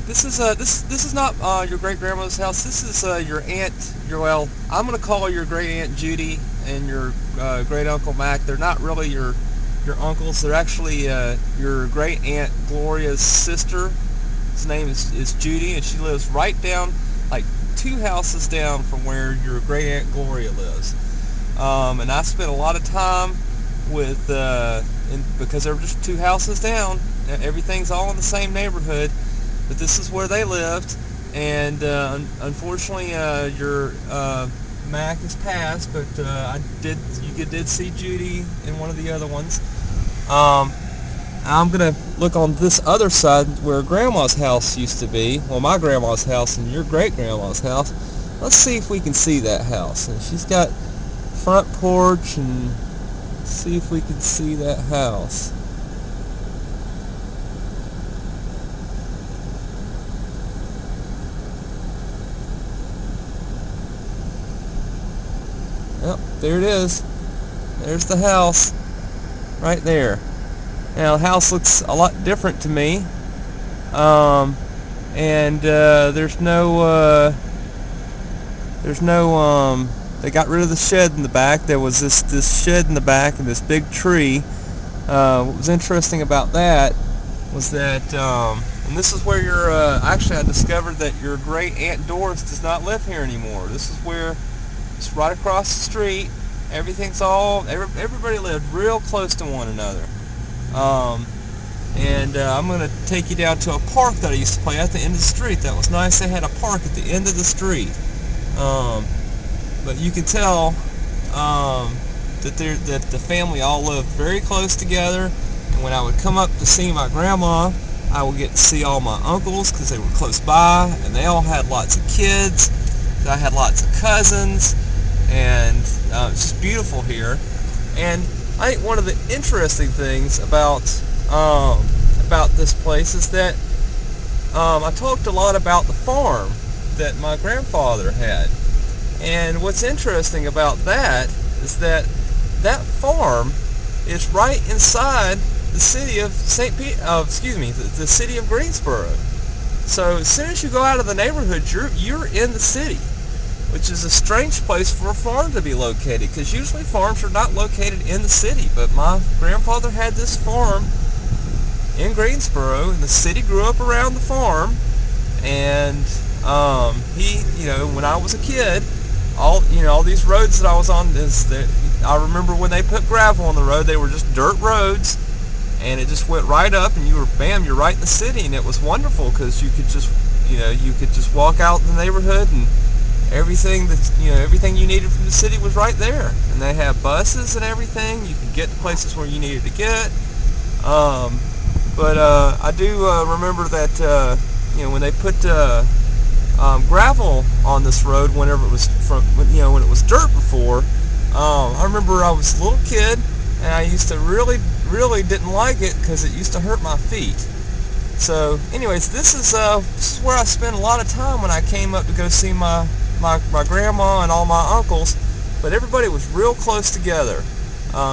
This is not your great grandmother's house. This is your aunt. I'm gonna call your great aunt Judy and your great uncle Mac. They're not really your uncles. They're actually your great aunt Gloria's sister. His name is Judy, and she lives right down, like 2 houses down from where your great aunt Gloria lives. And I spent a lot of time with, because they're just 2 houses down. Everything's all in the same neighborhood, but this is where they lived. And unfortunately, your Mac has passed, but you did see Judy in one of the other ones. I'm gonna look on this other side where Grandma's house used to be. Well, my grandma's house and your great grandma's house. Let's see if we can see that house. And she's got front porch, and see if we can see that house. Yep, there it is. There's the house right there. Now the house looks a lot different to me, and there's no they got rid of the shed in the back. There was this shed in the back and this big tree. What was interesting about that was that, and this is where actually I discovered that your great Aunt Doris does not live here anymore. This is where, it's right across the street. Everybody lived real close to one another. I'm going to take you down to a park that I used to play at the end of the street. That was nice. They had a park at the end of the street. But you can tell that the family all lived very close together. And when I would come up to see my grandma, I would get to see all my uncles because they were close by, and they all had lots of kids. I had lots of cousins, and it's just beautiful here. And I think one of the interesting things about this place is that I talked a lot about the farm that my grandfather had. And what's interesting about that is that farm is right inside the city of the city of Greensboro. So as soon as you go out of the neighborhood, you're in the city, which is a strange place for a farm to be located, because usually farms are not located in the city. But my grandfather had this farm in Greensboro, and the city grew up around the farm. And when I was a kid, all these roads that I was on, I remember when they put gravel on the road, they were just dirt roads, and it just went right up, and you're right in the city. And it was wonderful because you could just walk out in the neighborhood, and everything you needed from the city was right there. And they have buses and everything. You could get to places where you needed to get. But I do remember that when they put gravel on this road, whenever it was when it was dirt before. I remember I was a little kid, and I used to really didn't like it because it used to hurt my feet. So anyways, this is where I spent a lot of time when I came up to go see my grandma and all my uncles. But everybody was real close together.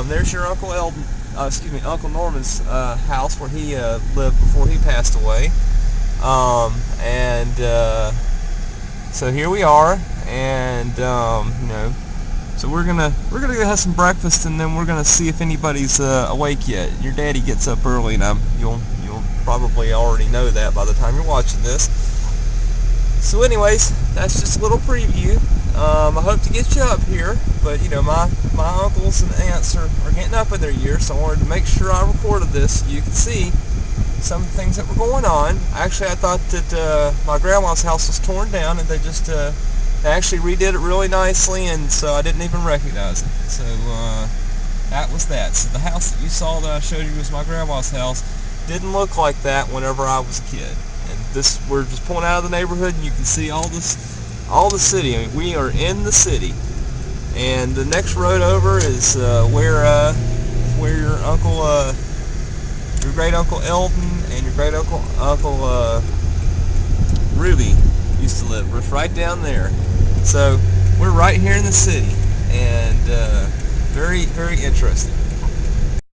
There's your Uncle Uncle Norman's house where he lived before he passed away. So here we are, and so we're gonna go have some breakfast, and then we're gonna see if anybody's awake yet. Your daddy gets up early, and you'll probably already know that by the time you're watching this. So anyways, that's just a little preview. I hope to get you up here, but my uncles and aunts are getting up in their years, so I wanted to make sure I recorded this so you can see some things that were going on. Actually, I thought that my grandma's house was torn down, and they actually redid it really nicely, and so I didn't even recognize it. So that was that. So the house that you saw that I showed you was my grandma's house. Didn't look like that whenever I was a kid. And we're just pulling out of the neighborhood, and you can see all the city. I mean, we are in the city. And the next road over is where your great uncle Eldon and your great uncle Ruby used to live. We're right down there. So we're right here in the city, and very, very interesting.